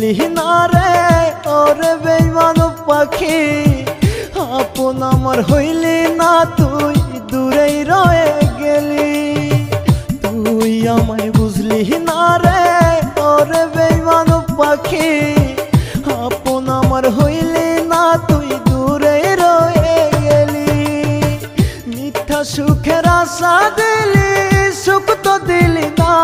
বুঝলি না রে ওরে বেঈমান পাখি, আপন আমার হইলি না তুই দূরেই রয়ে গেলি। তুই আমায় বুঝলি না রে ওরে বেঈমান পাখি, আপন আমার হইলি না তুই দূরেই রয়ে গেলি। মিথ্যা সুখের আশা দিলি, সুখ তো দিলি না।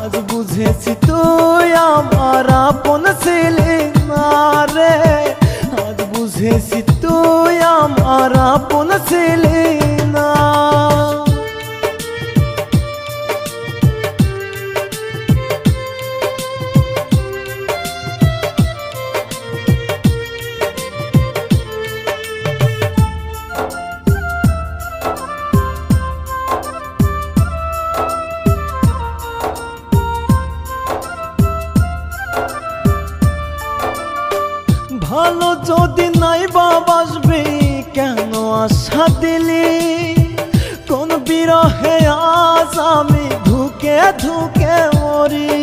আজ বুঝেছি তুই আমার আপন ছিলি না রে, আজ বুঝেছি তুই আমার আপন ছিলি না। ভালো যদি নাই বাসবি কেন আশা দিলি, কোন বিরহে আজ আমি ধুকে ধুকে মরি।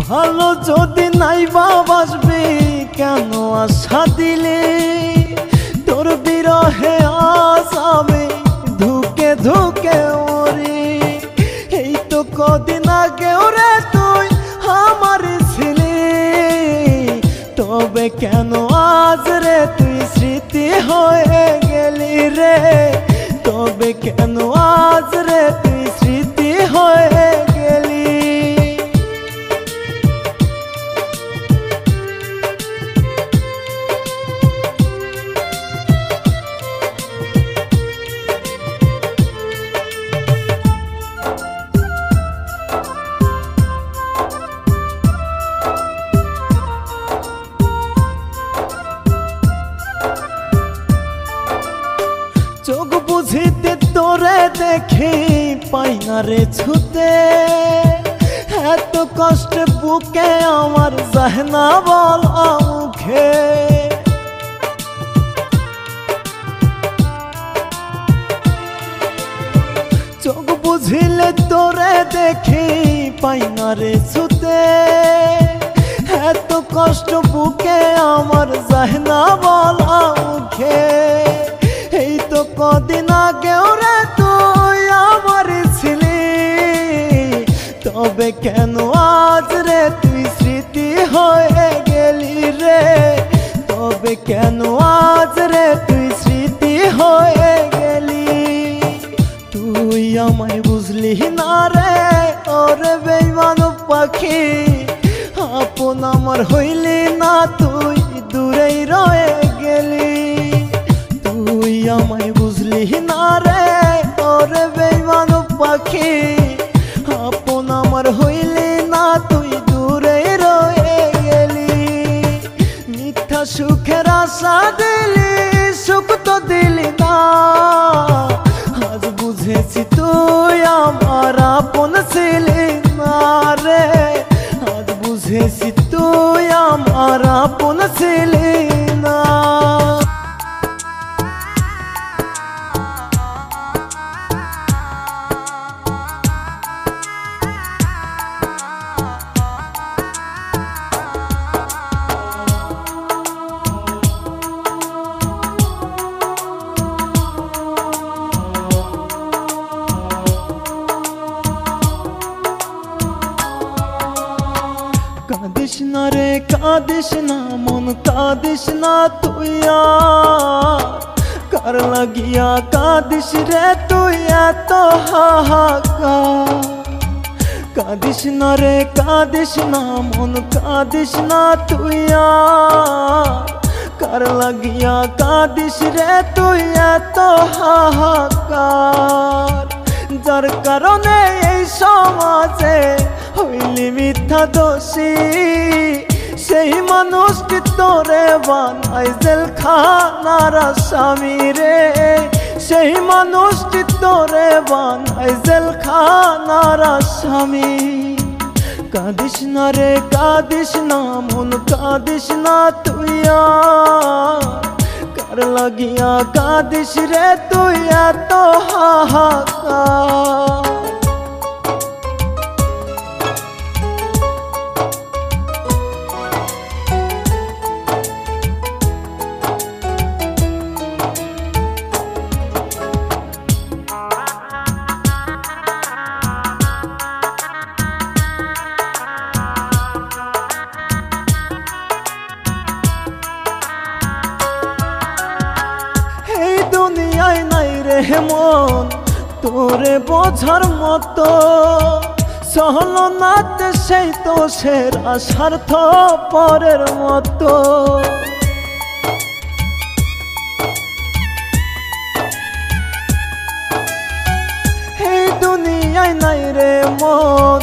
ভালো যদি নাই বাসবি কেন আশা দিলি, তোর বিরহে আজ আমি ধুকে ধুকে মরি। এই তো কদিন আগে রে তুই আমার ছিলি, তবে কেন আজ রে তুই স্মৃতি হয়ে গেলি রে, তবে কেন আজ রে তুই স্মৃতি হয়ে গেলি। চোখ বুঝিতে তোরে দেখি পাই না রে ছুতে, এত কষ্টে বুকে আমার যায় না বলা মুখে। চোখ বুঝিলে তোরে দেখি পাই না রে ছুতে, এত কষ্ট বুকে আমার যায় না বলা মুখে। এই তো কদিন আগে রে তুই আমার ছিলি, তবে কেন আজ রে তুই স্মৃতি হয়ে গেলি রে, তবে কেন আজ রে তুই স্মৃতি হয়ে গেলি। তুই আমায় বুঝলি না রে ওরে বেঈমান পাখি, আপন আমার হইলি না তুই দূরেই রয়ে গেলি। তুই আমায় বুঝলি না রে ওরে বেঈমান পাখি, আপন আমার হইলি না তুই দূরে রয়ে গেলি। মিথ্যা সুখের আশা দিলি, সুখ তো দিলি না। আজ বুঝেছি তুই আমার আপন ছিলি না রে, আজ বুঝেছি তুই আমার আপন ছিলি না। কাঁদিস না রে কাঁদিস না মন কাঁদিস না তুই আর, কার লাগিয়া কাঁদিস রে তুই এত হাহাকার। কাঁদিস না রে কাঁদিস না মন কাঁদিস না তুই আর, কার লাগিয়া কাঁদিস রে তুই এত হাহাকার। যার কারণে এই সমাজে হইলি মিথ্যা দোষী, সেই মানুষটি তোরে বানায় জেলখানার আসামি রে, সেই মানুষটি তোরে বানায় জেলখানার আসামি। কাঁদিস না রে কাঁদিস না মন কাঁদিস না তুই আর, কার কার লাগিয়া কাঁদিস রে তুই এত হাহাকার। দুনিয়ায় নাই রে মন তোরে বোঝার মতো, সহলনাতে সেই তো সেরা স্বার্থ পরের মতো। এই দুনিয়ায় নাই রে মন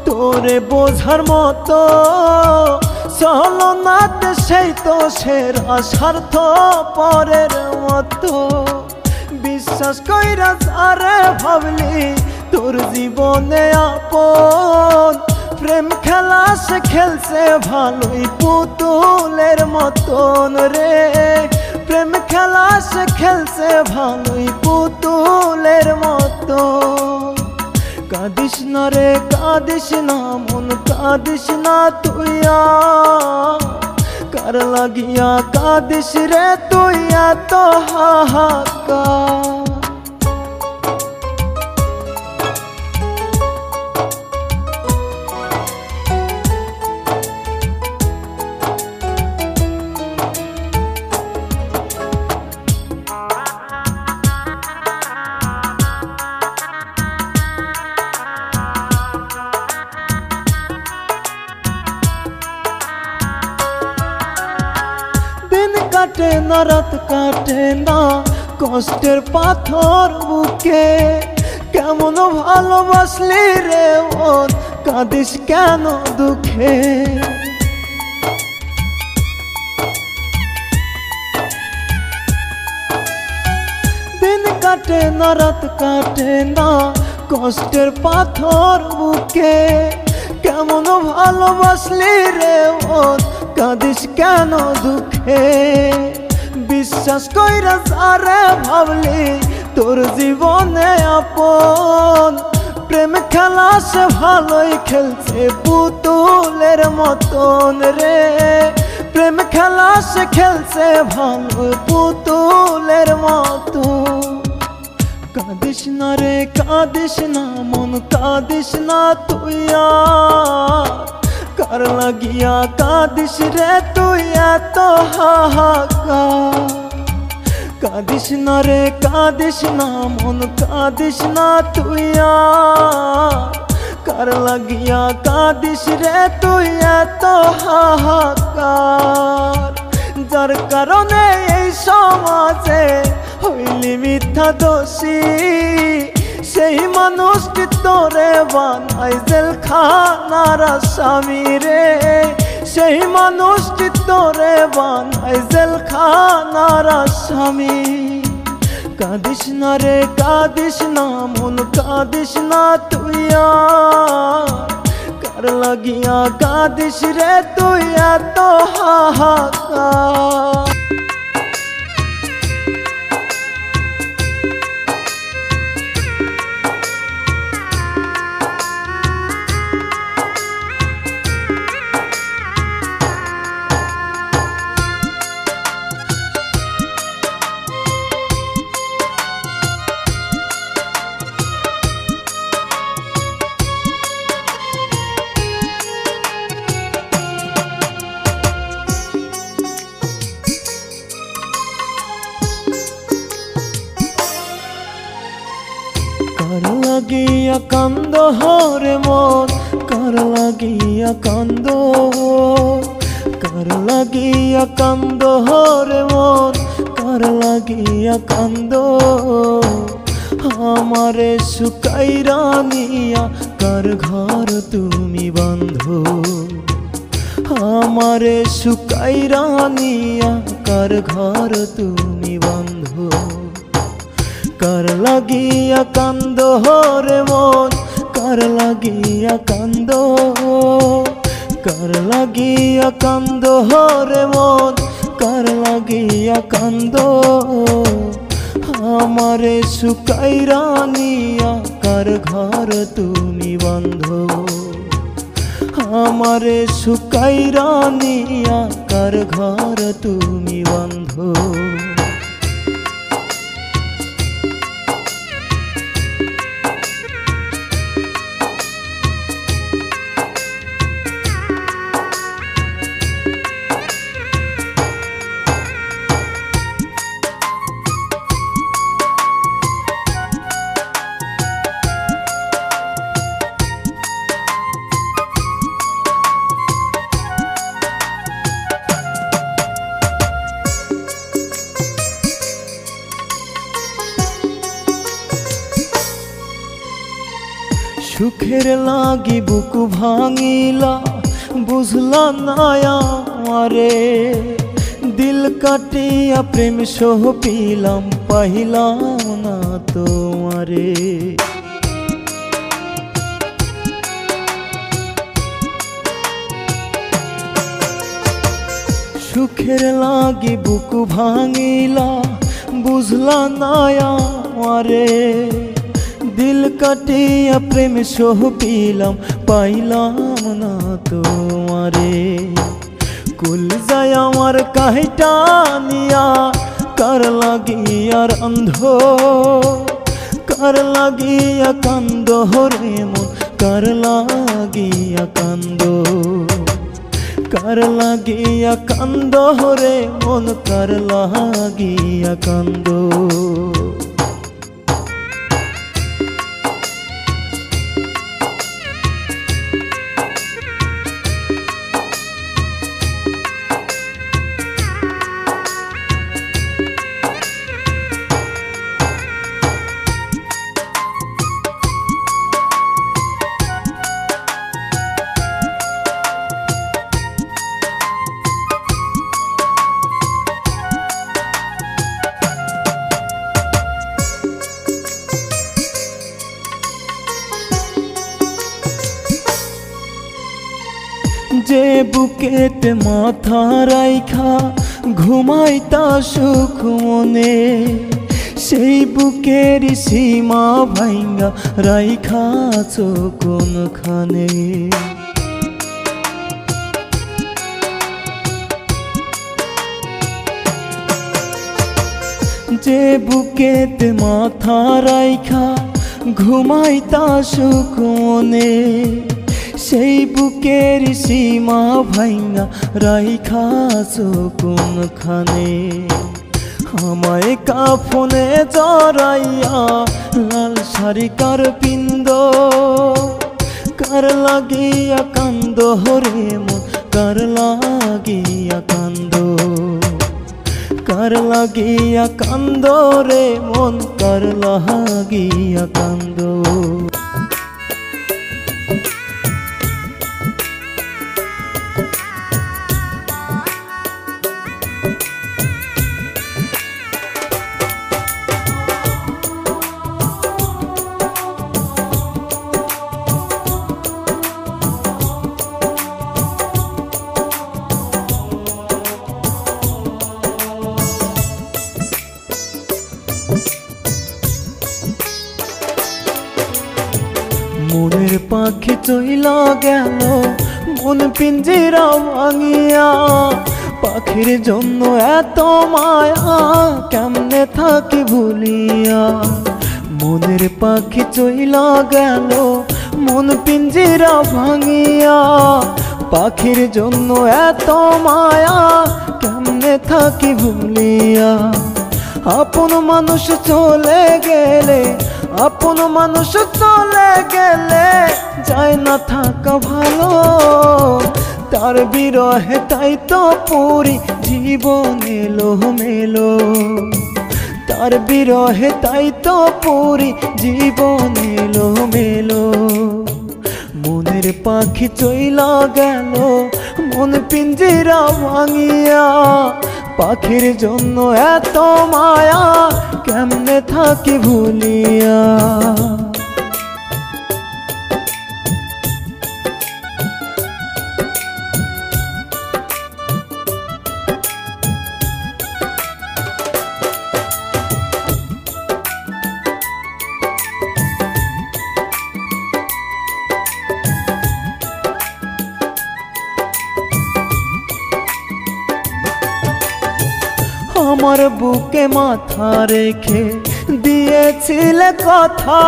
তোরে বোঝার মতো, সহলনাতে সেই তো সেরা স্বার্থ পরের মতো। বিশ্বাস কইরা যারে ভাবলি তোর জীবনে আপন, প্রেম খেলা সে খেলছে ভালোই পুতুলের মতন রে। প্রেম খেলা সে খেলছে ভালোই পুতুলের মতন। কাঁদিস না রে কাঁদিস না মন কাঁদিস না তুই কার লাগিয়া কাঁদিস রে তুই এত হাহাকার। কাটে না রাত কাটে না কষ্টের পাথর বুকে, কেমন ভালোবাসলি রে মন কাঁদিস কেন দুঃখে। দিন কাটে না রাত কাটে না কষ্টের পাথর বুকে, কেমন ভালোবাসলি রে মন কাঁদিস কেন দুঃখে। বিশ্বাস কইরা যারে ভাবলি তোর জীবনে আপন, প্রেম খেলা সে ভালোই খেলছে পুতুলের মতন রে। প্রেম খেলা সে খেলছে ভালো পুতুলের মতন। কাঁদিস না রে কাঁদিস না মন কাঁদিস না তুই কার লাগিয়া কাঁদিস রে তুই এত হাহাকার। কাঁদিস না রে কাঁদিস না মন কাঁদিস না তুই কার লাগিয়া কাঁদিস রে তুই এত হাহাকার। যার কারণে এই সমাজে হইলি মিথ্যা দোষী, সেই মানুষটি তোরে বানাই জেলখানার আসামি রে। সেই মানুষটি তোরে বানাই জেলখানার আসামি। কাঁদিস না রে কাঁদিস না মন কাঁদিস না তুই কার লাগিয়া কাঁদিস রে তুই এত হাহাকার। কার লাগিয়া কান্দ হরে মন কার লাগিয়া কান্দ, কার লাগিয়া কান্দ হরে মন কার লাগিয়া কান্দ। আমারে শুকাইরা নিয়া কার ঘর তুমি বান্ধো, আমারে শুকাইরা নিয়া কার ঘর তুমি বান্ধো। কার লাগিয়া কান্দ হরে মন কার লাগিয়া কান্দ, কার লাগিয়া কান্দ হরে মন কার লাগিয়া কান্দো আমারে শুকাইরা নিয়া কার ঘর তুমি বাঁধো আমারে শুকাইরা নিয়া কার ঘর তুমি বাঁধো সুখের লাগি বুকু ভাঙিলা বুঝলা না আমারে দিল কাটিয়া প্রেম সহ পিলাম পাইলাম না তোমারে সুখের লাগি বুকু ভাঙিলা বুঝলা না আমারে দিল কাটিয়া প্রেম সহ পিলাম পাইলাম না তোমারে কুল যায় আমার কাহিটা নিয়া কার লাগিয়ার অন্ধ কার লাগিয়া কান্দ রে মন কার লাগিয়া কান্দ কার লাগিয়া কান্দ রে মন কার লাগিয়া কান্দ যে বুকেতে মাথা রাইখা ঘুমাইতা সুখ মনে সেই বুকের সীমা ভাঙ্গা রাইখাছ কোনখানে যে বুকেতে মাথা রাইখা ঘুমাইতা সুখ মনে সেই বুকের সীমা ভাঙ্গা রাইখাছ কোনখানে আমায় কাফনে জড়াইয়া লাল শাড়ি কার পিন্দ কার লাগিয়া কান্দ রে মন কার লাগিয়া কান্দ কার লাগিয়া কান্দ রে মন কার লাগিয়া কান্দ মনের পাখি চইলা গেল মন পিঞ্জিরা ভাঙিয়া পাখির জন্য এত মায়া কেমনে থাকি ভুলিয়া মনের পাখি চইলা গেল মন পিঞ্জিরা ভাঙিয়া পাখির জন্য এত মায়া কেমনে থাকি ভুলিয়া আপন মানুষ চলে গেলে আপন মানুষ চলে গেলে যায় না থাকা ভালো তার বিরহে তাই তো পুরি জীবন এলো মেলো তার বিরহে তাই তো পুরি জীবন এলো মেলো মনের পাখি চইলা গেল মন পিঞ্জিরা ভাঙিয়া পাখির জন্য এত মায়া কেমনে থাকি ভুলিয়া আমার বুকে মাথা রেখে দিয়েছিলে কথা,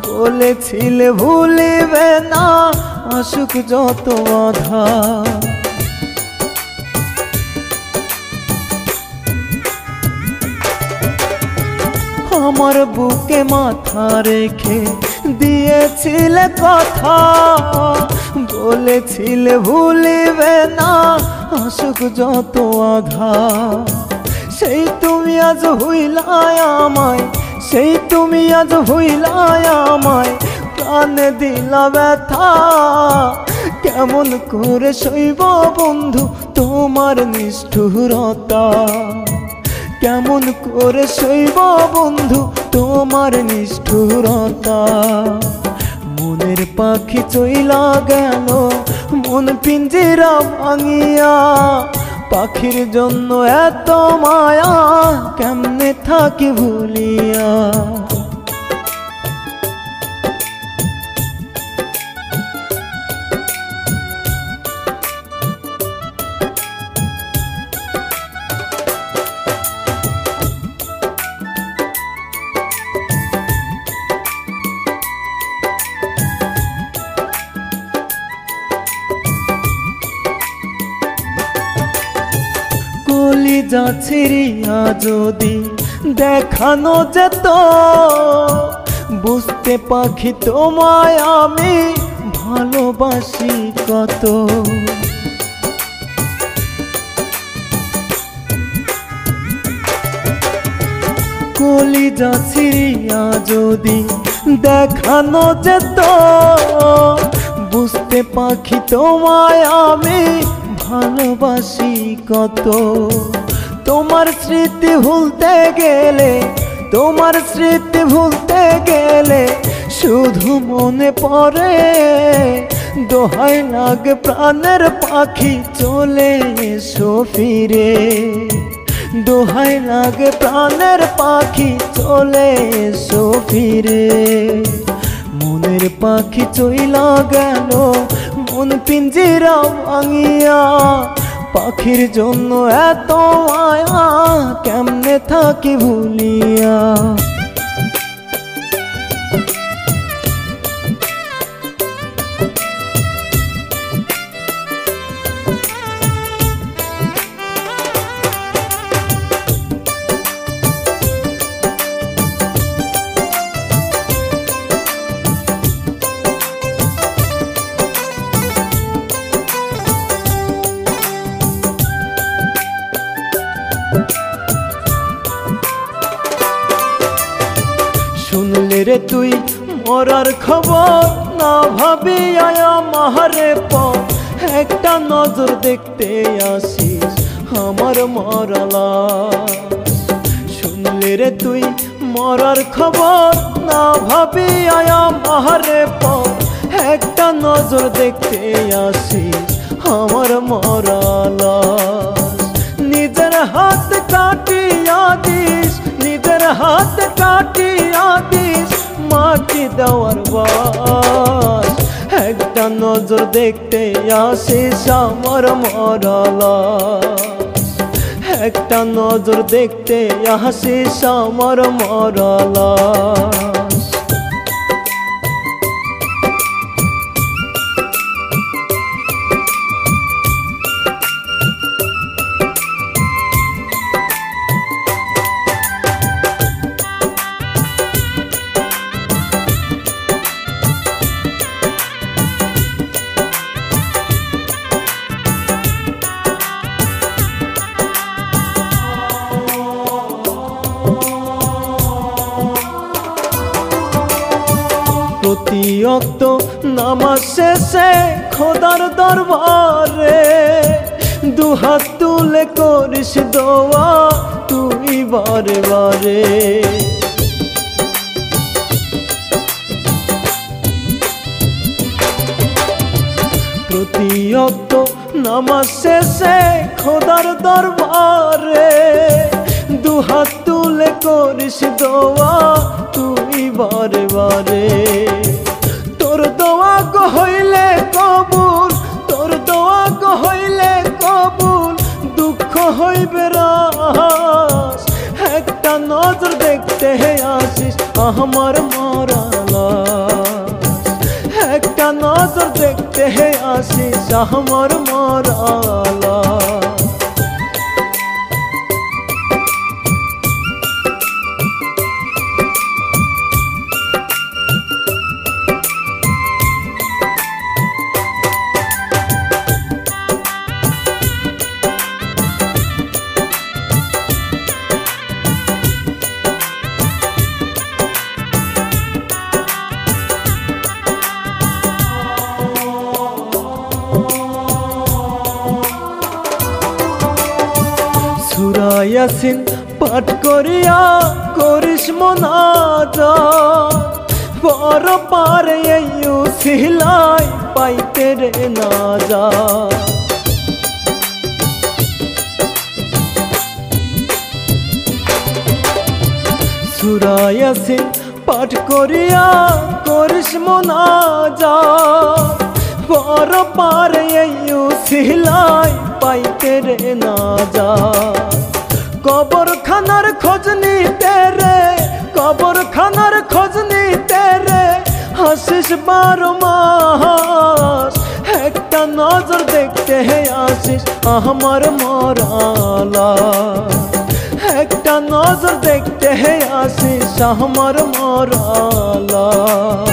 বলেছিলে ভুলিবে না আসুক যত বাধা। আমার বুকে মাথা রেখে দিয়েছিলে কথা, বলেছিলে ভুলিবে না আসুক যত আধা। সেই তুমি আজ হইলাই আমায়, সেই তুমি আজ হইলাই আমায়, প্রাণে দিলা ব্যথা। কেমন করে সইব বন্ধু তোমার নিষ্ঠুরতা, কেমন করে সইব বন্ধু তোমার নিষ্ঠুরতা। মনের পাখি চইলা গেল মন পিঞ্জিরা ভাঙিয়া, পাখির জন্য এত মায়া কেমনে থাকি ভুলিয়া। কলিজা ছিঁড়িয়া যদি দেখানো যেত, বুঝতে পাখি তোমায় আমি ভালোবাসি কত। কলিজা ছিঁড়িয়া যদি দেখানো যেত, বুঝতে পাখি তোমায় আমি ভালোবাসি কত। তোমার স্মৃতি ভুলতে গেলে, তোমার স্মৃতি ভুলতে গেলে শুধু মনে পড়ে, দোহাই লাগে প্রাণের পাখি চলে এসো ফিরে। দোহাই লাগে প্রাণের পাখি চলে এসো ফিরে। মনের পাখি চইলা গেল মন পিঞ্জিরা ভাঙিয়া, পাখির জন্য এত মায়া কেমনে থাকি ভুলিয়া। শুনলে রে তুই মরার খবর, না ভাবিয়া আমারে পর একটা নজর দেখতে আসিস আমার মরা লাশ। শুনলে রে তুই মরার খবর, না ভাবিয়া আমারে পর একটা নজর দেখতে আসিস আমার মরা লাশ। নিজের হাত কাটিয়া দিস, নিজের হাত কাটিয়া দিস মাটি দেওয়ার বাস। একটা নজর দেখতে আসিস আমার মরা লাশ, একটা নজর দেখতে আসিস আমার মরা লাশ। প্রতি ওয়াক্ত নামাজ শেষে খোদার দরবারে দুহাত তুলে করিস দোয়া তুই বারে বারে। প্রতি ওয়াক্ত নামাজ শেষে খোদার দরবারে দুহাত তুলে করিস দোয়া তুই বারে বারে। তোর দোয়া গো হইলে কবুল, তোর দোয়া গো হইলে কবুল, দুঃখ হইবে আমার মরা লাশ। একটা নজর দেখতে আসিস আমার মরা লাশ। সূরা ইয়াসিন পাঠ করিয়া করিস মুনাজাত, পর পারে এই উসিলাই পাইতে রে নাজাত। সূরা ইয়াসিন পাঠ করিয়া করিস মুনাজাত, পর পারে এই উসিলাই পাইতে রে নাজাত। কবর খানার খোঁজ নিতে রে, কবর খানার খোঁজ নিতে রে হাসিস 12 মাস। একটা নজর দেখতে আসিস আমার মরা লাশ। একটা নজর দেখতে আসিস আমার মরা লাশ।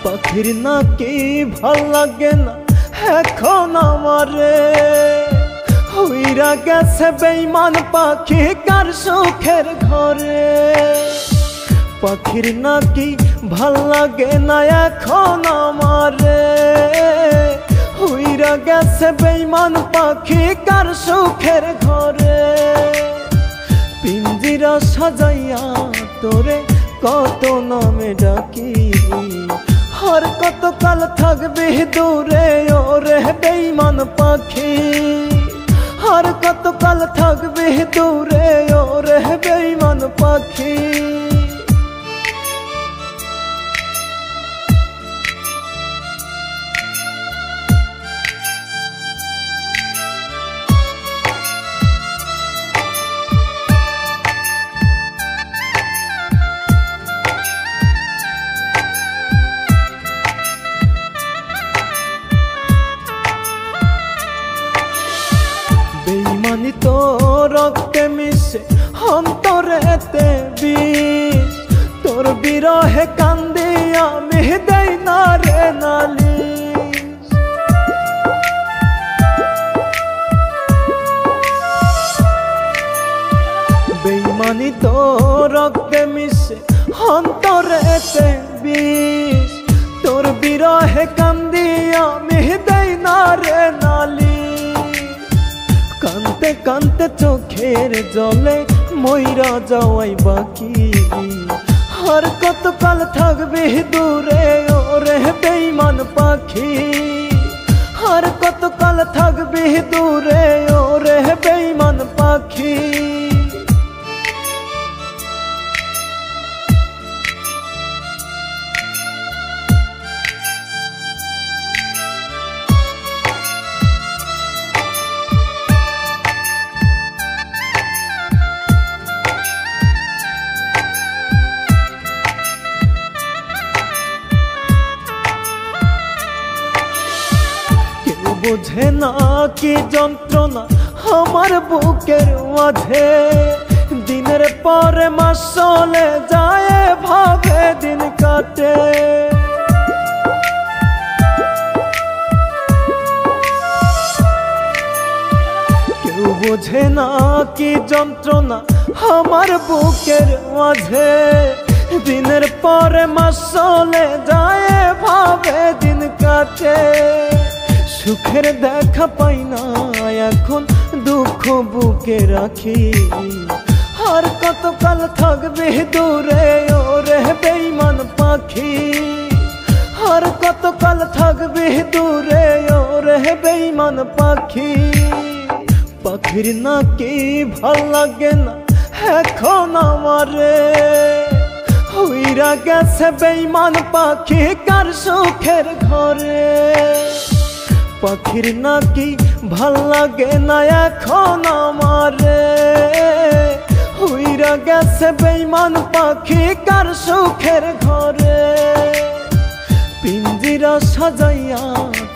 পাখির নাকি ভাল লাগে না এখন আমারে, হইরা গেছে বেঈমান পাখি কার সুখের ঘরে। পাখির নাকি ভাল লাগে না এখন আমারে, হইরা গেছে বেঈমান পাখি কার সুখের ঘরে। পিঞ্জিরা সাজাইয়া তোরে কত নামে ডাকি, আর কত কাল থাকবি দূরে ওরে বেঈমান পাখি। আর কত কাল থাকবি দূরে ওরে বেঈমান পাখি। বেঈমানি তো রক্তে মিশে অন্তরেতে বিষ, তোর বিরহে কান্দি আমি দেই না রে নালিশ। বেঈমানি তো রক্তে মিশে অন্তরেতে বিষ, তোর বিরহে কান্দি আমি দেই না রে নালিশ। কানতে কানতে চোখের জলে মইরা যাওয়াই বাকি, আর কত কাল থাকবি দূরে ওরে বেঈমান পাখি। আর কত কাল থাকবি দূরে ওরে বেঈমান পাখি। বুঝে না কি যন্ত্রণা আমার বুকের মাঝে, দিনের পরে মাস চলে যায় ভাবে দিন কাটে। কেউ বোঝে না কি যন্ত্রণা আমার বুকের মাঝে, দিনের পরে মাস চলে যায় ভাবে দিন কাটে। সুখের দেখা পাই না এখন দুঃখ বুকে রাখি, আর কতকাল থাকবে দূরে ওরে বেঈমান পাখি, আর কতকাল থাকবে দূরে ওরে বেঈমান পাখি। পাখির নাকি ভাল লাগে না এখন আমারে, উইরা গেছে বেঈমান পাখি কার সুখের ঘরে। পাখির নাকি ভাল লাগে না এখন আমারে, উইরা গেছে বেঈমান পাখি কার সুখের ঘরে। পিঞ্জিরা সাজাইয়া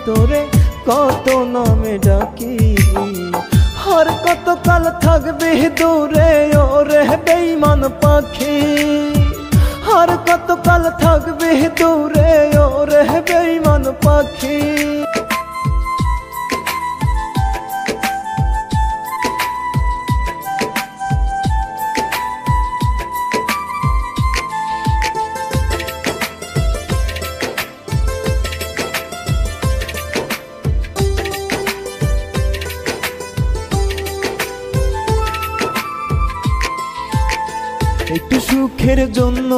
তোরে কত নামে ডাকি, আর কতকাল থাকবে দূরে ওরে বেঈমান পাখি, আর কতকাল থাকবে দূরে ওরে বেঈমান পাখি। একটু সুখের জন্য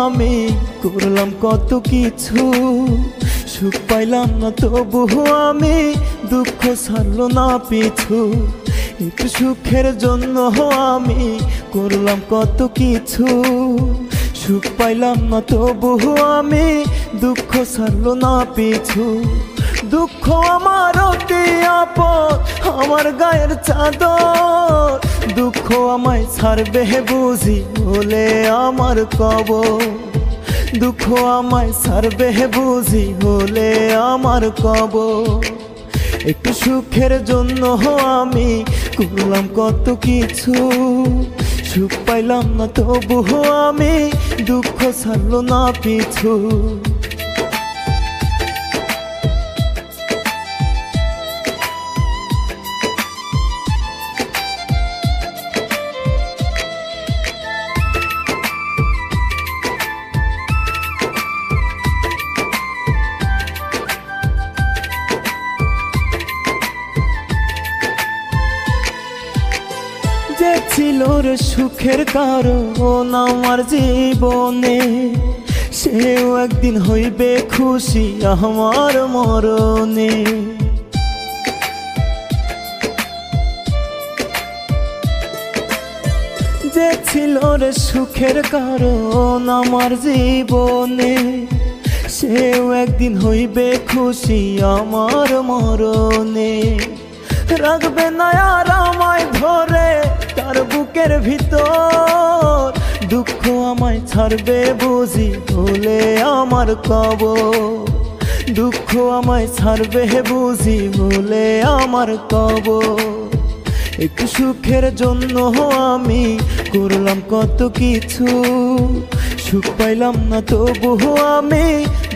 আমি করলাম কত কিছু, সুখ পাইলাম না তবু আমি দুঃখ ছাড়লো না পিছু। একটু সুখের জন্য আমি করলাম কত কিছু, সুখ পাইলাম না তবু আমি দুঃখ ছাড়লো না পিছু। দুঃখ আমার অতি আপন আমার গায়ের চাদর, দুঃখ আমায় ছাড়বে বুঝি হলে আমার কবর। দুঃখ আমায় ছাড়বে বুঝি হলে আমার কবর। একটু সুখের জন্য আমি করলাম কত কিছু, সুখ পাইলাম না তবু আমি দুঃখ ছাড়লো না পিছু। যে ছিল রে সুখের কারণ আমার জীবনে, সেও একদিন হইবে খুশি আমার মরণে। যে ছিল রে সুখের কারণ আমার জীবনে, সেও একদিন হইবে খুশি আমার মরণে। রাখবে না আর আমায় ধরে তার বুকের ভিতর, দুঃখ আমায় ছাড়বে বুঝি হলে আমার কবর। দুঃখ আমায় ছাড়বে বুঝি হলে আমার কবর। একটু সুখের জন্য আমি করলাম কত কিছু, সুখ পাইলাম না তবু আমি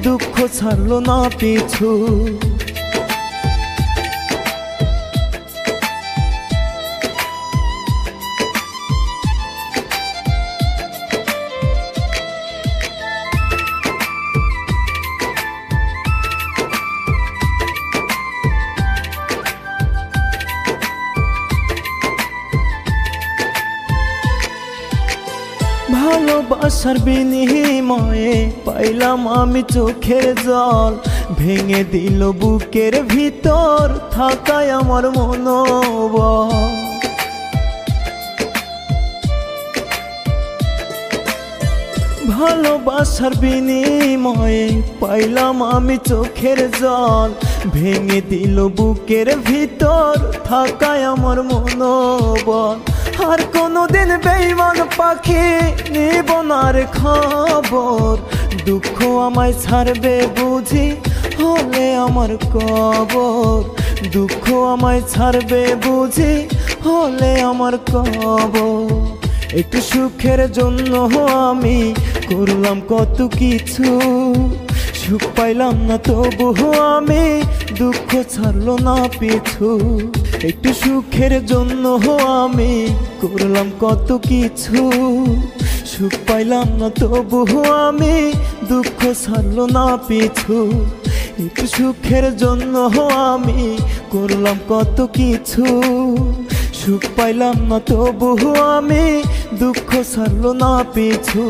দুঃখ ছাড়লো না পিছু। ভালোবাসার বিনিময়ে পাইলাম আমি চোখের জল, ভেঙে দিল বুকের ভিতর থাকায় আমার মনোবল। ভালোবাসার বিনিময়ে পাইলাম আমি চোখের জল, ভেঙে দিল বুকের ভিতর থাকায় আমার মনোবল। আর কোনোদিন বেঈমান পাখি নিব না রে খবর, দুঃখ আমায় ছাড়বে বুঝি হলে আমার কবর। দুঃখ আমায় ছাড়বে বুঝি হলে আমার কবর। একটু সুখের জন্য আমি করলাম কত কিছু, সুখ পাইলাম না তবু আমি দুঃখ ছাড়লো না পিছু। একটু সুখের জন্য আমি করলাম কত কিছু, সুখ পাইলাম না তবু আমি দুঃখ ছাড়লো না পিছু। একটু সুখের জন্য আমি করলাম কত কিছু, সুখ পাইলাম না তবু আমি দুঃখ ছাড়লো না পিছু।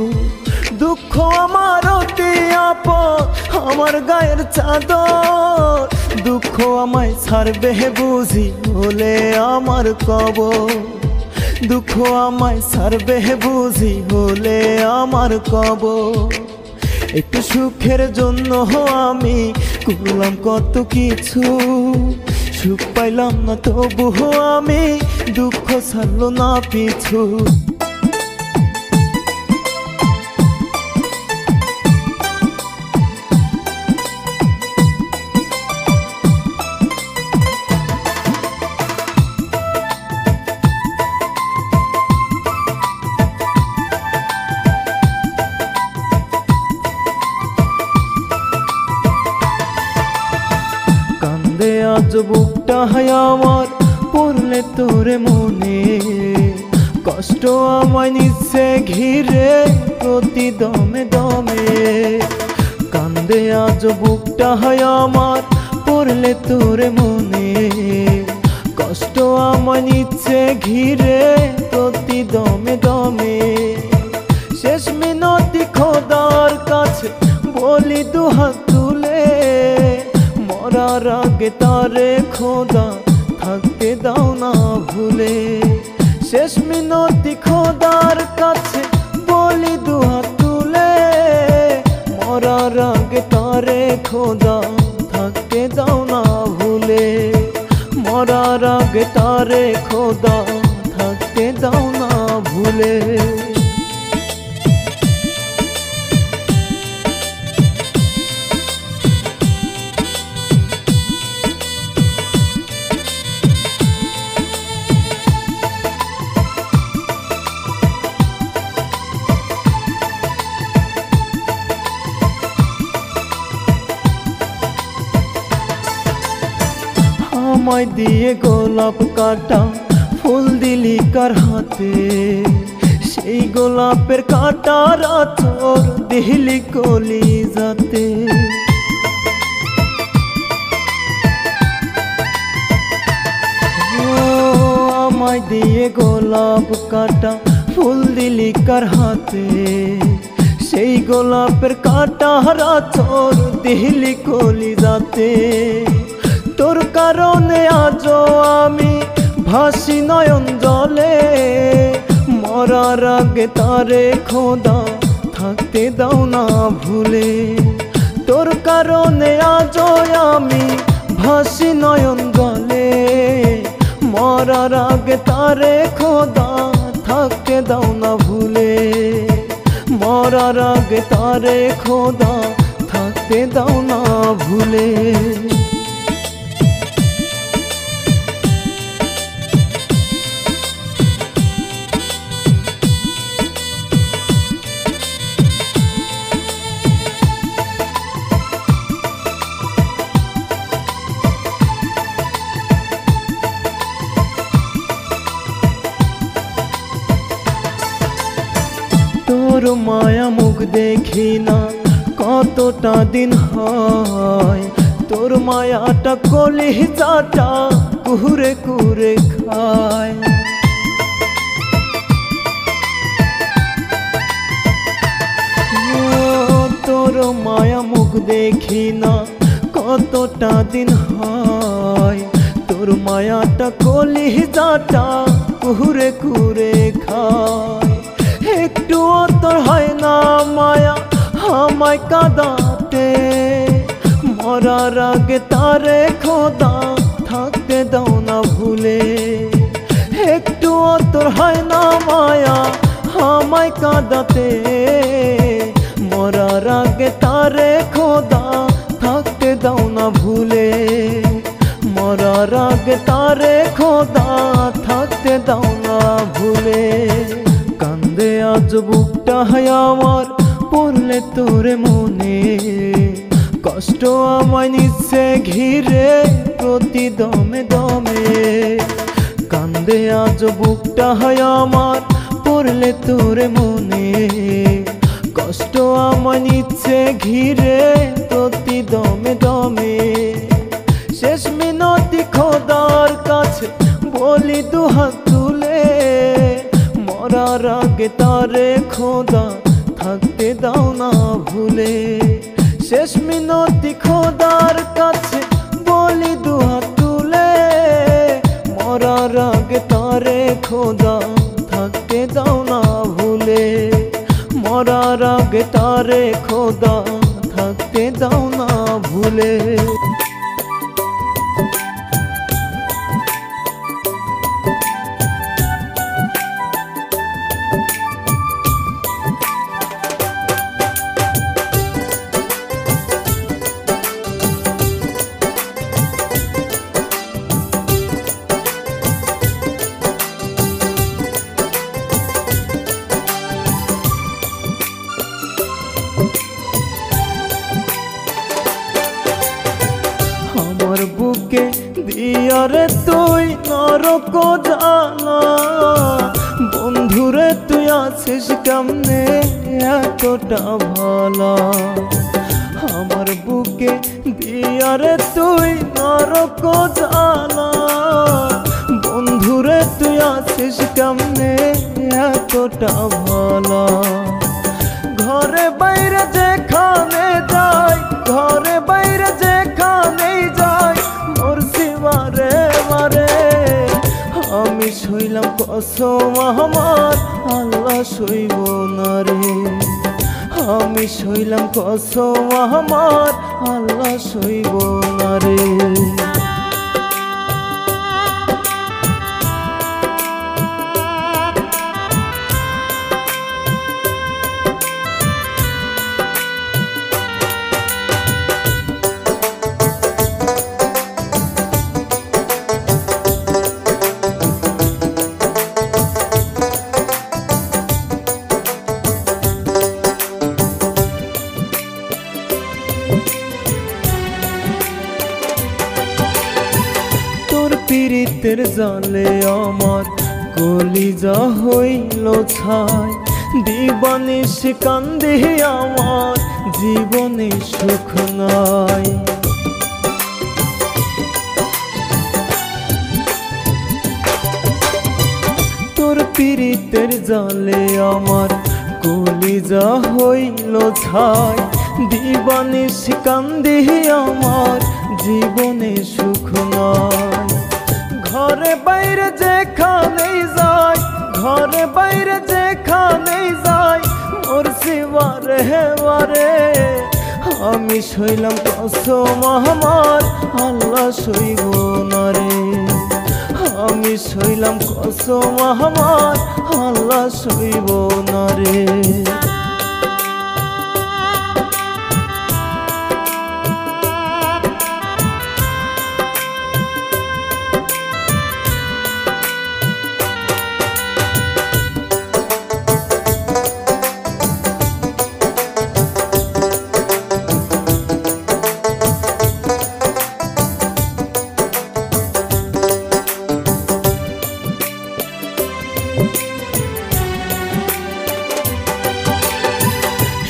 দুঃখ আমার অতি আপন, আমার গায়ের চাদর। দুঃখ আমায় ছাড়বে বুঝি হলে আমার কবর। দুঃখ আমায় ছাড়বে বুঝি হলে আমার কবর। একটু সুখের জন্য আমি করলাম কত কিছু, সুখ পাইলাম না তবুও আমি, দুঃখ ছাড়লো না পিছু। আজ বুকটা হয় আমার পড়লে তোরে মনে, কষ্ট আমায় নিচ্ছে ঘিরে প্রতি দমে দমে। কান্দে আজ বুকটা হয় আমার পড়লে তোরে মনে, কষ্ট আমায় নিচ্ছে ঘিরে প্রতি দমে দমে। শেষ মিনতি খোদার কাছে বলি দুহাত তুলে, মরার আগে তারে খোদা থাকতে দাও না ভুলে। শেষ মিনতি খোদার কাছে বলি দুহাত তুলে, মরার আগে তারে খোদা থাকতে দাও না ভুলে। মরার আগে তারে খোদা থাকতে দাও না ভুলে। আমায় দিয়ে গোলাপ কাটা ফুল দিলি কার হাতে, সেই গোলাপের কাটার আঁচড় দিলি কলিজাতে। আমায় দিয়ে গোলাপ কাটা ফুল দিলি কার হাতে, সেই গোলাপের কাটার আঁচড় দিলি কলিজাতে। তোর কারণে আজ আমি ভাসি নয়ন জলে, মরার আগে তারে খোদা থাকতে দাও না ভুলে। তোর কারণে আজ আমি ভাসি নয়ন জলে, মরার আগে তারে খোদা থাকতে দাও না ভুলে। মরার আগে তারে খোদা থাকতে দাও না ভুলে। তোর মায়া মুখ দেখি না কতটা দিন হয়, তোর মায়াটা কলিজাটা কুরে কুরে খায়। তোর মায়া মুখ দেখি না কতটা দিন হয়, তোর মায়াটা কলিজাটা কুরে কুরে খায়। একটুও তোর হয় না মায়া আমায় কাঁদাতে, মরার আগে তারে খোদা থাকতে দাও না ভুলে। একটুও তোর হয় না মায়া আমায় কাঁদাতে, মরার আগে তারে খোদা থাকতে দাও না ভুলে। মরার আগে তারে খোদা থাকতে দাও না ভুলে। কান্দে আজ বুকটা হয় আমার পড়লে তোরে মনে, কষ্ট আমায় নিচ্ছে ঘিরে প্রতি দমে দমে। কান্দে আজ বুকটা হয় আমার পড়লে তোরে মনে, কষ্ট আমায় নিচ্ছে ঘিরে প্রতি দমে দমে। শেষ মিনতি খোদার কাছে বলি দুহাত তুলে, মরার মরার আগে তারে খোদা থাকতে দাও না ভুলে। শেষ মিনতি খোদার কাছে বলি দুহাত তুলে, মরার আগে তারে খোদা থাকতে দাও না ভুলে। মরার আগে তারে খোদা থাকতে দাও না ভুলে। আমার বুকে দিয়ারে তুই নরক জানা, বন্ধুরে তুই আছিস কেমনে এতটা ভালা। আমার বুকে দিয়ারে তুই নরক জানা, বন্ধুরে তুই আছিস কেমনে এতটা ভালা। ঘরে বাইরে যেখানে যাই, ঘরে বাইরে যেখানে যাই, মোর শিবারে মারে। আমি সইলাম কসম আমার আল্লাহ সইব না রে। আমি সইলাম কসম আমার আল্লাহ সইব না রে। পীড়িতের জালে আমার কলিজা হইল ছাই, দিবানিশ কান্দি আমার জীবনে সুখ নাই। তোর পীড়িতের জালে আমার কলিজা হইল ছাই, দিবানিশ কান্দি আমার জীবনে সুখ নাই। ঘরে বাইরে যেখানেই যাই, ঘরে বাইরে যেখানেই যাই, মোর শিবারে বারে। আমি সইলাম কসম আমার আল্লাহ সইব না রে। আমি সইলাম কসম আমার আল্লাহ সইব না রে।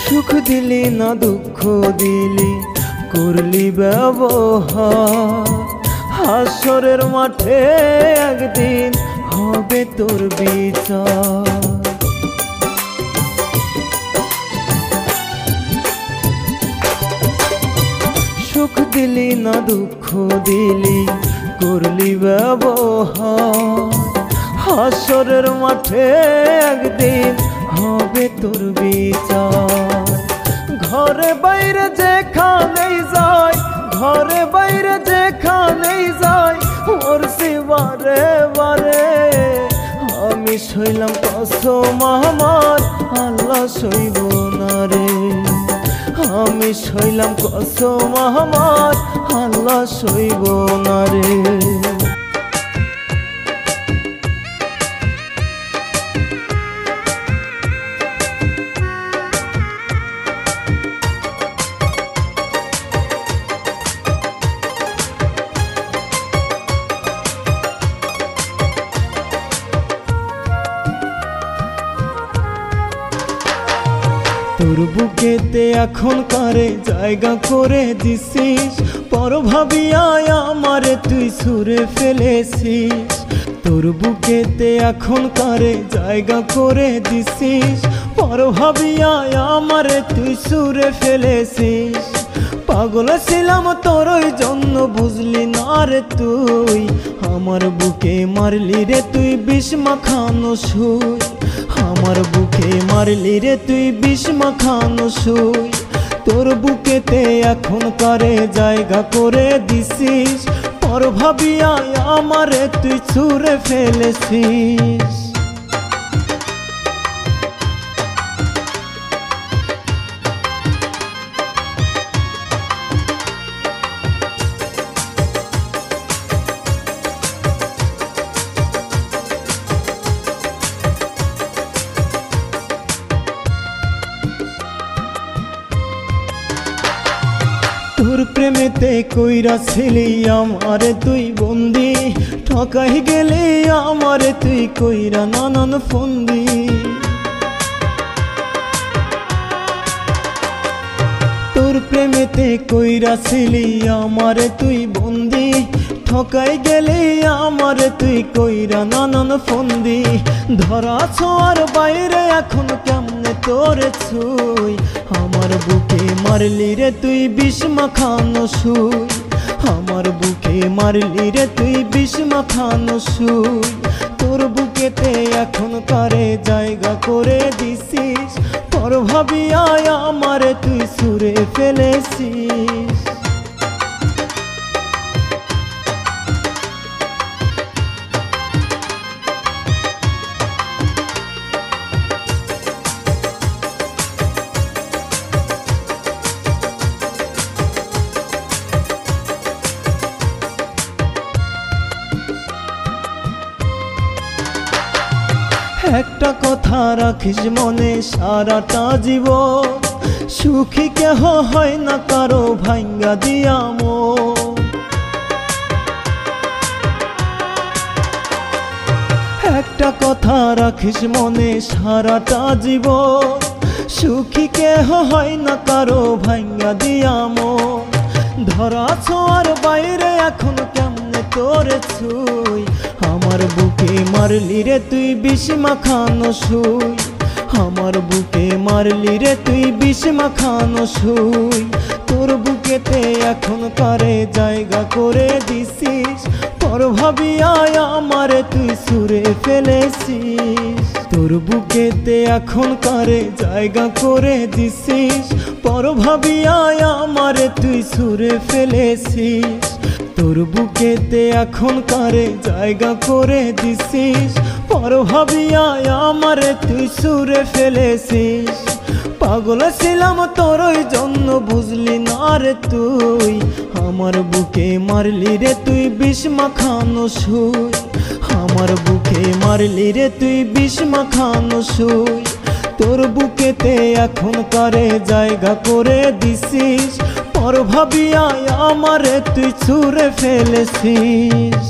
সুখ দিলি না দুঃখ দিলি করলি ব্যবহার, হাসরের মাঠে একদিন হবে তোর বিচার। সুখ দিলি না দুঃখ দিলি করলি ব্যবহার, হাসরের মাঠে একদিন হবে তোর বিচার। ঘরে বাইরে যেখানেই যাই, ঘরে বাইরে যেখানেই যাই, ওর শিবারে বারে। আমি সইলাম কসম আমার আল্লাহ সইব না রে। আমি সইলাম কসম আমার আল্লাহ সইব না রে। তোর বুকেতে এখন কারে জায়গা করে দিছিস, পর ভাবিয়া আমারে তুই ছুঁড়ে ফেলেছিস। তোর বুকেতে এখন কারে জায়গা করে দিছিস, পর ভাবিয়া আমারে তুই ছুঁড়ে ফেলেছিস। পাগল ছিলাম তোর জন্য বুঝলি না রে তুই, আমার বুকে মারলি রে তুই বিষ মাখানো সুই, আমার বুকে মারলি রে তুই বিষ মাখানো সুই। তোর বুকেতে এখন কারে জায়গা করে দিছিস, পর ভাবিয়া আমারে তুই ছুঁড়ে ফেলেছিস। তোর প্রেমেতে কইরা ছিলি আমারে তুই বন্দি, ঠকাই গেলে আমারে তুই কইরা নানান ফন্দি। তোর প্রেমেতে কইরা ছিলি আমারে তুই বন্দি, ঠকাই গেলে আমারে তুই কইরা নানান ফন্দি। ধরা ছোঁয়ার বাইরে এখন কেমনে তোরে ছুই, আমার বুকে মারলি রে তুই বিষ মাখানো সুই, আমার বুকে মারলি রে তুই বিষ মাখানো সুই। তোর বুকেতে এখন কারে জায়গা করে দিছিস, পর ভাবিয়া আমারে তুই ছুঁড়ে ফেলেছিস। একটা কথা রাখিস মনে সারাটা জীবন, সুখী কেহ হয় না কারো ভাঙ্গা দিয়া মন। একটা কথা রাখিস মনে সারাটা জীবন, সুখী কেহ হয় না কারো ভাঙ্গা দিয়া মন। ধরা ছোঁয়ার বাইরে এখন কেমনে তোরে ছুই, আমার বুকে মারলি রে তুই বিষ মাখানো সুই, আমার বুকে মারলি রে তুই বিষ মাখানো সুই। তোর বুকেতে এখন কারে জায়গা করে দিছিস, পর ভাবিয়া আমারে তুই ছুঁড়ে ফেলেছিস। তোর বুকেতে এখন কারে জায়গা করে দিছিস, পর ভাবিয়া আমারে তুই ছুঁড়ে ফেলেছিস। তোর বুকেতে এখন কারে জায়গা করে দিছিস, পর ভাবিয়া আমারে তুই ছুঁড়ে ফেলেছিস। পাগল ছিলাম তোর জন্য বুঝলি না রে তুই, আমার বুকে মারলি রে তুই বিষ মাখানো সুই, আমার বুকে মারলি রে তুই বিষ মাখানো সুই। তোর বুকেতে এখন কারে জায়গা করে দিছিস, পর ভাবিয়া আমারে তুই ছুঁড়ে ফেলেছিস।